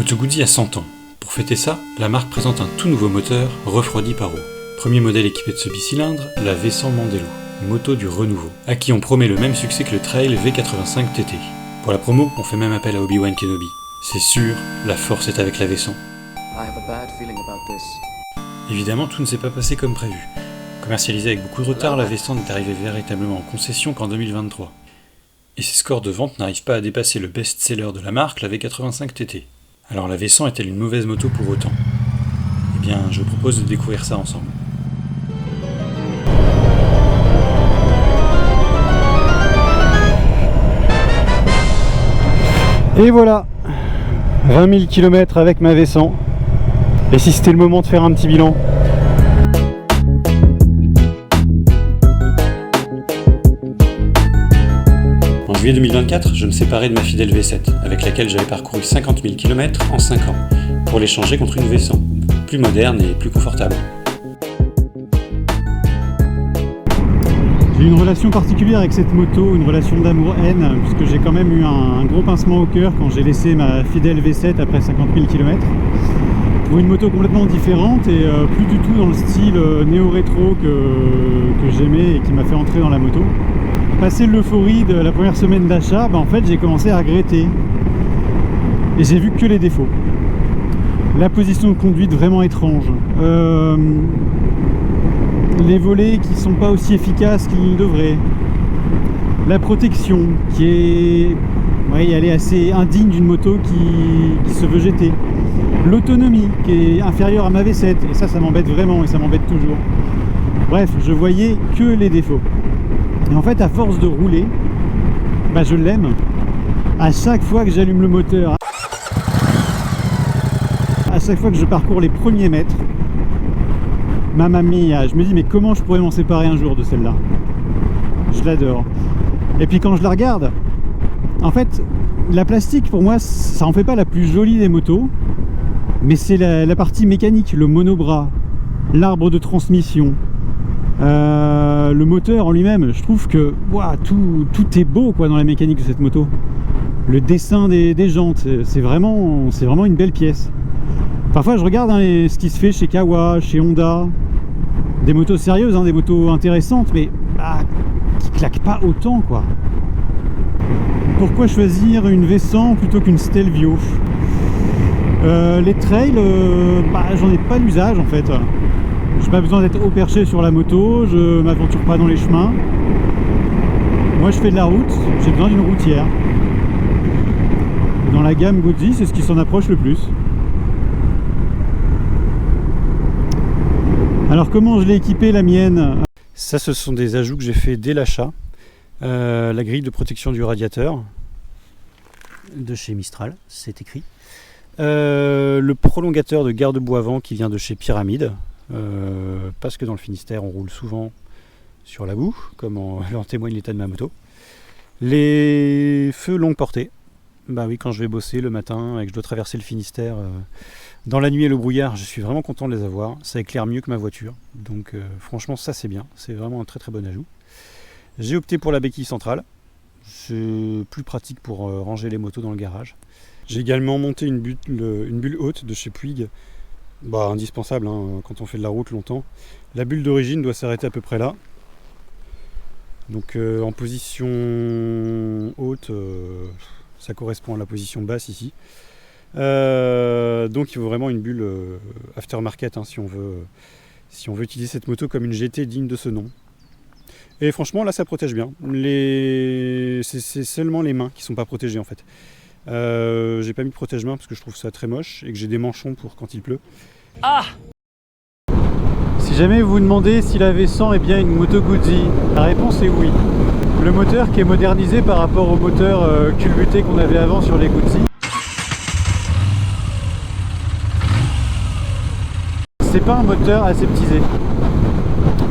Moto Guzzi a 100 ans. Pour fêter ça, la marque présente un tout nouveau moteur, refroidi par eau. Premier modèle équipé de ce bicylindre, la V100 Mandello, moto du renouveau, à qui on promet le même succès que le trail V85 TT. Pour la promo, on fait même appel à Obi-Wan Kenobi. C'est sûr, la force est avec la V100. Évidemment, tout ne s'est pas passé comme prévu. Commercialisée avec beaucoup de retard, la V100 n'est arrivée véritablement en concession qu'en 2023. Et ses scores de vente n'arrivent pas à dépasser le best-seller de la marque, la V85 TT. Alors la V100 est-elle une mauvaise moto pour autant? Eh bien, je vous propose de découvrir ça ensemble. Et voilà, 20 000 km avec ma V100. Et si c'était le moment de faire un petit bilan? En juillet 2024, je me séparais de ma fidèle V7, avec laquelle j'avais parcouru 50 000 km en 5 ans, pour l'échanger contre une V100, plus moderne et plus confortable. J'ai une relation particulière avec cette moto, une relation d'amour-haine, puisque j'ai quand même eu un gros pincement au cœur quand j'ai laissé ma fidèle V7 après 50 000 km. Pour une moto complètement différente et plus du tout dans le style néo-rétro que j'aimais et qui m'a fait entrer dans la moto. Passé l'euphorie de la première semaine d'achat, en fait j'ai commencé à regretter. Et j'ai vu que les défauts. La position de conduite vraiment étrange. Les volets qui sont pas aussi efficaces qu'ils devraient. La protection qui est, elle est assez indigne d'une moto qui se veut jeter. L'autonomie qui est inférieure à ma V7 et ça m'embête vraiment et ça m'embête toujours. Bref, je voyais que les défauts. Et en fait, à force de rouler, je l'aime. À chaque fois que j'allume le moteur, à chaque fois que je parcours les premiers mètres, mamma mia, je me dis mais comment je pourrais m'en séparer un jour de celle-là? Je l'adore. Et puis quand je la regarde, en fait, la plastique pour moi, ça en fait pas la plus jolie des motos, mais c'est la partie mécanique, le monobras, l'arbre de transmission. Le moteur en lui-même, je trouve que tout est beau dans la mécanique de cette moto. Le dessin des jantes, c'est vraiment une belle pièce. Parfois je regarde ce qui se fait chez Kawa, chez Honda, des motos sérieuses, des motos intéressantes, mais qui claquent pas autant quoi. Pourquoi choisir une V100 plutôt qu'une Stelvio? Les trails, j'en ai pas l'usage en fait. J'ai pas besoin d'être haut perché sur la moto, je m'aventure pas dans les chemins. Moi je fais de la route, j'ai besoin d'une routière. Dans la gamme Guzzi, c'est ce qui s'en approche le plus. Alors comment je l'ai équipée la mienne? Ça, ce sont des ajouts que j'ai fait dès l'achat. La grille de protection du radiateur de chez Mistral, c'est écrit. Le prolongateur de garde-boue avant qui vient de chez Pyramide. Parce que dans le Finistère on roule souvent sur la boue, comme en témoigne l'état de ma moto. Les feux longue portée, oui, quand je vais bosser le matin et que je dois traverser le Finistère dans la nuit et le brouillard, je suis vraiment content de les avoir. Ça éclaire mieux que ma voiture, donc franchement ça c'est bien, c'est vraiment un très très bon ajout. J'ai opté pour la béquille centrale, c'est plus pratique pour ranger les motos dans le garage. J'ai également monté une bulle haute de chez Puig. Indispensable quand on fait de la route longtemps. La bulle d'origine doit s'arrêter à peu près là. Donc en position haute, ça correspond à la position basse ici. Donc il faut vraiment une bulle aftermarket si on veut utiliser cette moto comme une GT digne de ce nom. Et franchement là ça protège bien. C'est seulement les mains qui sont pas protégées en fait. J'ai pas mis de protège-main parce que je trouve ça très moche et que j'ai des manchons pour quand il pleut. Si jamais vous vous demandez si la V100 est bien une moto Guzzi, la réponse est oui. Le moteur qui est modernisé par rapport au moteur culbuté qu'on avait avant sur les Guzzi. C'est pas un moteur aseptisé.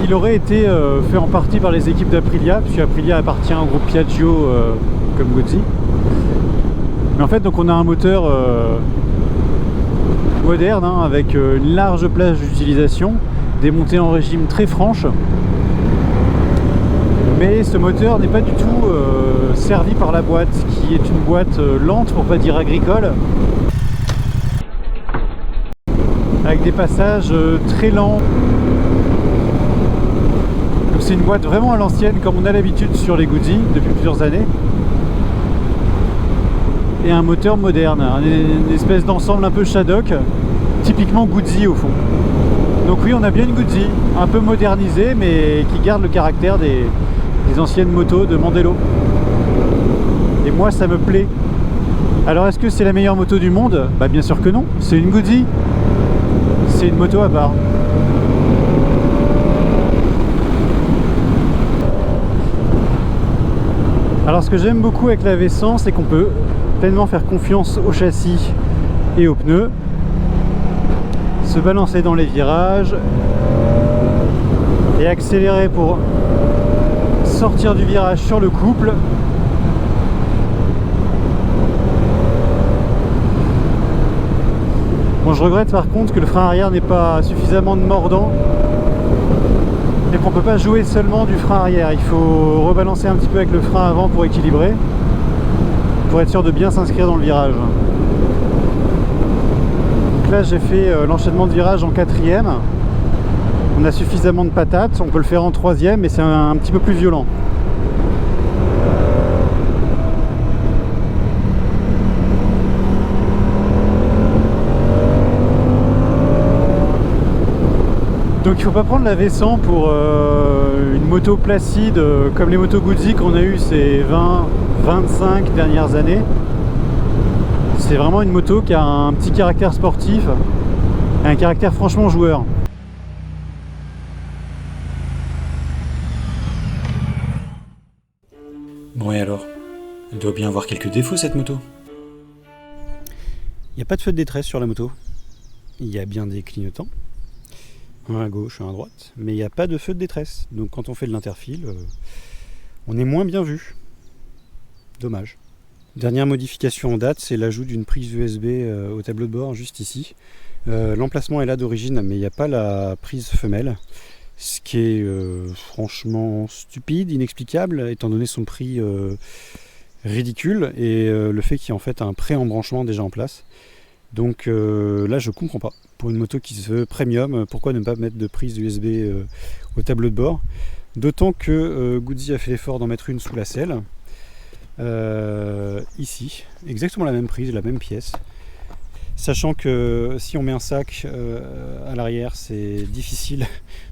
Il aurait été fait en partie par les équipes d'Aprilia, puisque Aprilia appartient au groupe Piaggio comme Guzzi. Mais en fait, donc on a un moteur moderne avec une large plage d'utilisation, des montées en régime très franches. Mais ce moteur n'est pas du tout servi par la boîte, qui est une boîte lente pour pas dire agricole, avec des passages très lents. C'est une boîte vraiment à l'ancienne, comme on a l'habitude sur les Guzzi depuis plusieurs années. Et un moteur moderne, une espèce d'ensemble un peu Shadok, typiquement Guzzi au fond. Donc oui, on a bien une Guzzi, un peu modernisée, mais qui garde le caractère des anciennes motos de Mandello. Et moi, ça me plaît. Alors, est-ce que c'est la meilleure moto du monde? Bah bien sûr que non, c'est une Guzzi. C'est une moto à part. Alors, ce que j'aime beaucoup avec la V100, c'est qu'on peut pleinement faire confiance au châssis et aux pneus, se balancer dans les virages et accélérer pour sortir du virage sur le couple. Bon, je regrette par contre que le frein arrière n'est pas suffisamment mordant et qu'on ne peut pas jouer seulement du frein arrière. Il faut rebalancer un petit peu avec le frein avant pour équilibrer, pour être sûr de bien s'inscrire dans le virage. Donc là j'ai fait l'enchaînement de virages en 4e. On a suffisamment de patates, on peut le faire en 3e, mais c'est un petit peu plus violent. Donc il ne faut pas prendre la V100 pour une moto placide comme les motos Guzzi qu'on a eu ces 20-25 dernières années. C'est vraiment une moto qui a un petit caractère sportif et un caractère franchement joueur. Bon et alors? Elle doit bien avoir quelques défauts cette moto. Il n'y a pas de feu de détresse sur la moto. Il y a bien des clignotants. Un à gauche, un à droite, mais il n'y a pas de feu de détresse. Donc quand on fait de l'interfile, on est moins bien vu. Dommage. Dernière modification en date, c'est l'ajout d'une prise USB au tableau de bord, juste ici. L'emplacement est là d'origine, mais il n'y a pas la prise femelle. Ce qui est franchement stupide, inexplicable, étant donné son prix ridicule, et le fait qu'il y ait en fait un pré-embranchement déjà en place. Donc là je comprends pas. Pour une moto qui se veut premium, pourquoi ne pas mettre de prise USB au tableau de bord? D'autant que Guzzi a fait l'effort d'en mettre une sous la selle. Ici, exactement la même prise, la même pièce. Sachant que si on met un sac à l'arrière, c'est difficile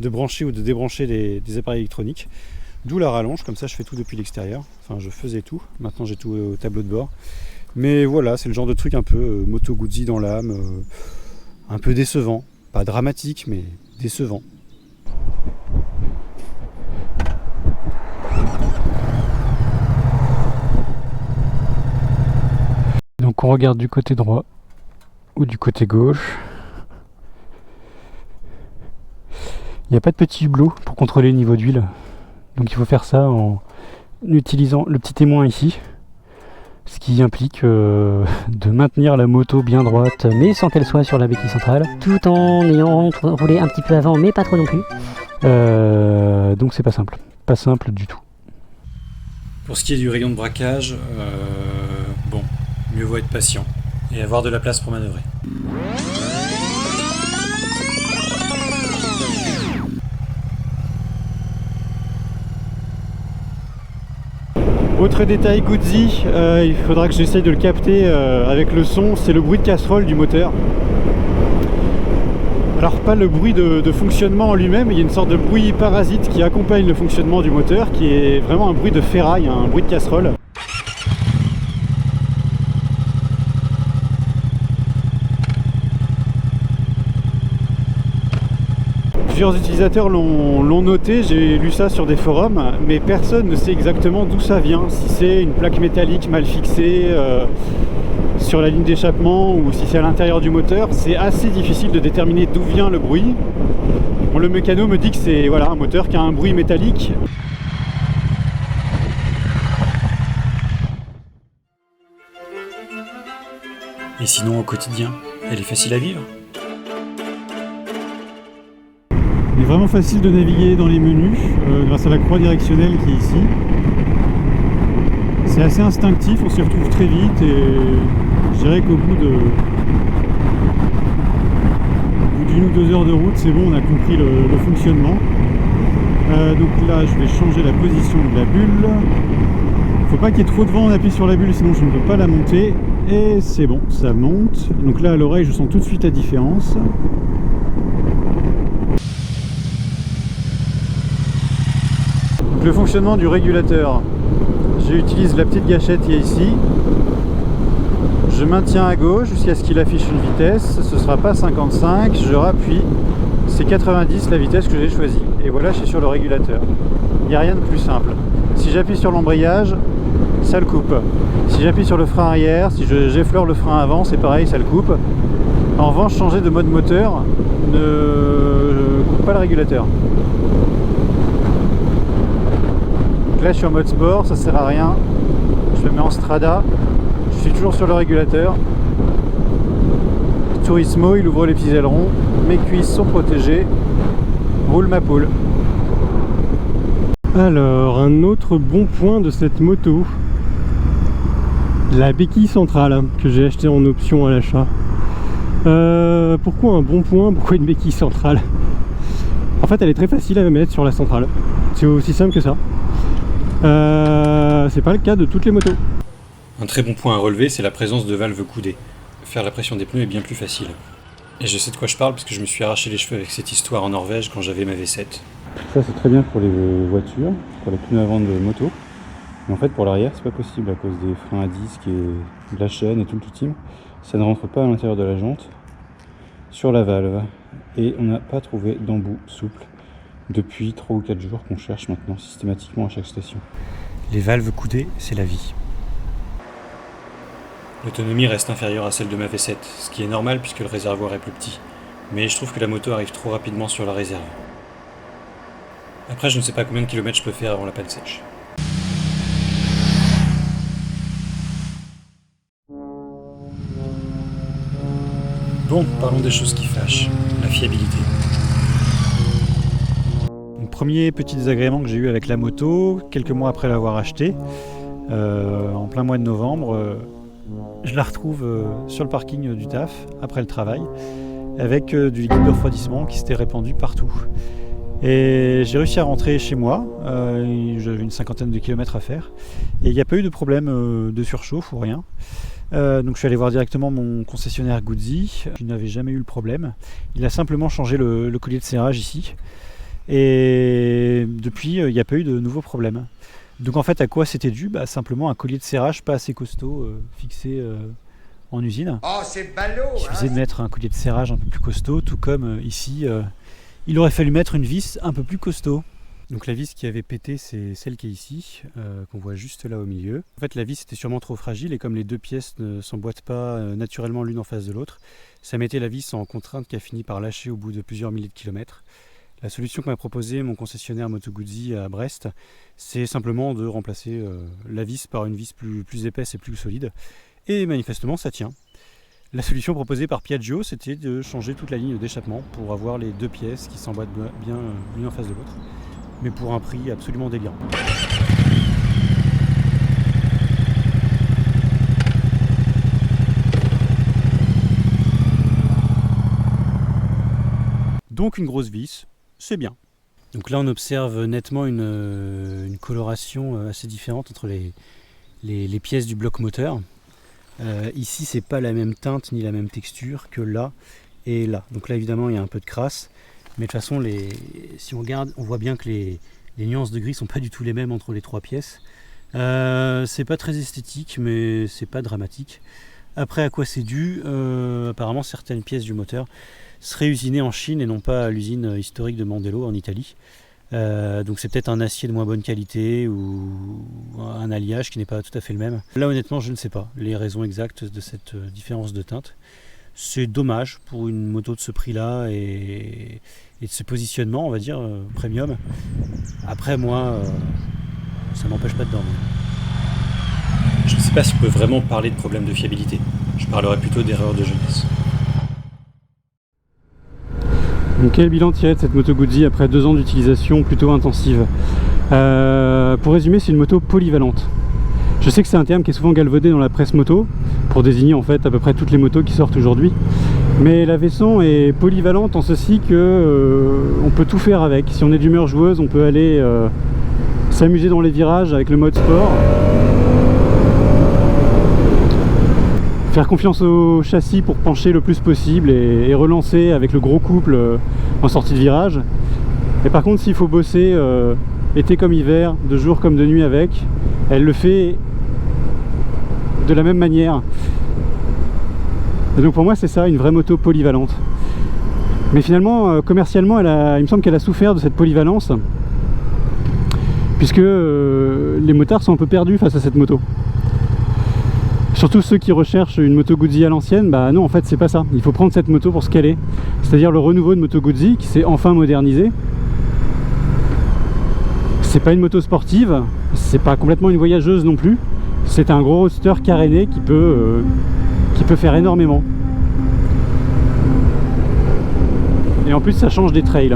de brancher ou de débrancher des appareils électroniques. D'où la rallonge, comme ça je fais tout depuis l'extérieur. Enfin je faisais tout, maintenant j'ai tout au tableau de bord. Mais voilà, c'est le genre de truc un peu moto Guzzi dans l'âme, un peu décevant. Pas dramatique, mais décevant. Donc on regarde du côté droit ou du côté gauche. Il n'y a pas de petit hublot pour contrôler le niveau d'huile. Donc il faut faire ça en utilisant le petit témoin ici. Ce qui implique de maintenir la moto bien droite, mais sans qu'elle soit sur la béquille centrale, tout en ayant roulé un petit peu avant, mais pas trop non plus. Donc c'est pas simple du tout. Pour ce qui est du rayon de braquage, bon, mieux vaut être patient et avoir de la place pour manœuvrer. Autre détail Guzzi, il faudra que j'essaye de le capter avec le son, c'est le bruit de casserole du moteur. Alors pas le bruit de fonctionnement en lui-même, il y a une sorte de bruit parasite qui accompagne le fonctionnement du moteur, qui est vraiment un bruit de ferraille, un bruit de casserole. Plusieurs utilisateurs l'ont noté, j'ai lu ça sur des forums, mais personne ne sait exactement d'où ça vient, si c'est une plaque métallique mal fixée sur la ligne d'échappement ou si c'est à l'intérieur du moteur. C'est assez difficile de déterminer d'où vient le bruit. Bon, le mécano me dit que c'est voilà, un moteur qui a un bruit métallique. Et sinon au quotidien, elle est facile à vivre? Il est vraiment facile de naviguer dans les menus grâce à la croix directionnelle qui est ici. C'est assez instinctif, on s'y retrouve très vite et je dirais qu'au bout d'1 ou 2 heures de route, c'est bon, on a compris le fonctionnement. Donc là, je vais changer la position de la bulle. Faut pas qu'il y ait trop de vent, on appuie sur la bulle, sinon je ne peux pas la monter. Et c'est bon, ça monte. Donc là, à l'oreille, je sens tout de suite la différence. Donc, le fonctionnement du régulateur. J'utilise la petite gâchette qui est ici. Je maintiens à gauche jusqu'à ce qu'il affiche une vitesse. Ce ne sera pas 55, je rappuie. C'est 90 la vitesse que j'ai choisie. Et voilà, je suis sur le régulateur. Il n'y a rien de plus simple. Si j'appuie sur l'embrayage, ça le coupe. Si j'appuie sur le frein arrière, si j'effleure le frein avant, c'est pareil, ça le coupe. En revanche, changer de mode moteur ne coupe pas le régulateur. Donc là, je suis en mode sport, ça sert à rien. Je le mets en strada. Je suis toujours sur le régulateur. Turismo, il ouvre les petits ailerons. Mes cuisses sont protégées. Roule ma poule. Alors, un autre bon point de cette moto, la béquille centrale que j'ai acheté en option à l'achat. Pourquoi un bon point? Pourquoi une béquille centrale? En fait, elle est très facile à mettre sur la centrale. C'est aussi simple que ça. C'est pas le cas de toutes les motos. Un très bon point à relever, c'est la présence de valves coudées. Faire la pression des pneus est bien plus facile. Et je sais de quoi je parle parce que je me suis arraché les cheveux avec cette histoire en Norvège quand j'avais ma V7. Ça c'est très bien pour les voitures, pour les pneus avant de moto. Mais en fait pour l'arrière c'est pas possible à cause des freins à disque et de la chaîne et tout le team. Ça ne rentre pas à l'intérieur de la jante sur la valve. Et on n'a pas trouvé d'embout souple depuis 3 ou 4 jours qu'on cherche maintenant systématiquement à chaque station. Les valves coudées, c'est la vie. L'autonomie reste inférieure à celle de ma V7, ce qui est normal puisque le réservoir est plus petit. Mais je trouve que la moto arrive trop rapidement sur la réserve. Après, je ne sais pas combien de kilomètres je peux faire avant la panne sèche. Bon, parlons des choses qui fâchent. La fiabilité. Le premier petit désagrément que j'ai eu avec la moto, quelques mois après l'avoir achetée, en plein mois de novembre, je la retrouve sur le parking du taf, après le travail, avec du liquide de refroidissement qui s'était répandu partout. Et j'ai réussi à rentrer chez moi, j'avais une 50aine de kilomètres à faire, et il n'y a pas eu de problème de surchauffe ou rien. Donc je suis allé voir directement mon concessionnaire Guzzi, qui n'avait jamais eu le problème. Il a simplement changé le collier de serrage ici, et depuis il n'y a pas eu de nouveaux problèmes. Donc en fait à quoi c'était dû? Simplement un collier de serrage pas assez costaud fixé en usine. Oh c'est ballot! Il suffisait de mettre un collier de serrage un peu plus costaud, tout comme ici il aurait fallu mettre une vis un peu plus costaud. Donc la vis qui avait pété c'est celle qui est ici, qu'on voit juste là au milieu. En fait la vis était sûrement trop fragile et comme les deux pièces ne s'emboîtent pas naturellement l'une en face de l'autre, ça mettait la vis en contrainte qui a fini par lâcher au bout de plusieurs milliers de kilomètres. La solution que m'a proposée mon concessionnaire Moto Guzzi à Brest, c'est simplement de remplacer la vis par une vis plus épaisse et plus solide. Et manifestement, ça tient. La solution proposée par Piaggio, c'était de changer toute la ligne d'échappement pour avoir les deux pièces qui s'emboîtent bien l'une en face de l'autre, mais pour un prix absolument délirant. Donc une grosse vis, c'est bien. Donc là on observe nettement une coloration assez différente entre les pièces du bloc moteur. Ici c'est pas la même teinte ni la même texture que là et là. Donc là évidemment il y a un peu de crasse, mais de toute façon si on regarde on voit bien que les nuances de gris sont pas du tout les mêmes entre les trois pièces. C'est pas très esthétique mais c'est pas dramatique. Après à quoi c'est dû? Apparemment certaines pièces du moteur seraient usinées en Chine et non pas à l'usine historique de Mandello en Italie. Donc c'est peut-être un acier de moins bonne qualité ou un alliage qui n'est pas tout à fait le même. Là honnêtement je ne sais pas les raisons exactes de cette différence de teinte. C'est dommage pour une moto de ce prix là et de ce positionnement on va dire premium. Après moi ça m'empêche pas de dormir. Je ne sais pas si on peut vraiment parler de problème de fiabilité. Je parlerais plutôt d'erreur de jeunesse. Donc quel bilan tiré de cette moto Guzzi après 2 ans d'utilisation plutôt intensive? Pour résumer, c'est une moto polyvalente. Je sais que c'est un terme qui est souvent galvaudé dans la presse moto pour désigner en fait à peu près toutes les motos qui sortent aujourd'hui, Mais la Vesson est polyvalente en ceci que on peut tout faire avec. Si on est d'humeur joueuse, on peut aller s'amuser dans les virages avec le mode sport. Faire confiance au châssis pour pencher le plus possible et relancer avec le gros couple en sortie de virage. Et par contre, s'il faut bosser été comme hiver, de jour comme de nuit avec, elle le fait de la même manière. Et donc pour moi c'est ça, une vraie moto polyvalente. Mais finalement, commercialement, il me semble qu'elle a souffert de cette polyvalence, puisque les motards sont un peu perdus face à cette moto. Surtout ceux qui recherchent une moto Guzzi à l'ancienne, bah non, en fait c'est pas ça. Il faut prendre cette moto pour ce qu'elle est. C'est-à-dire le renouveau de moto Guzzi qui s'est enfin modernisé. C'est pas une moto sportive, c'est pas complètement une voyageuse non plus. C'est un gros roadster caréné qui peut faire énormément. Et en plus ça change des trails.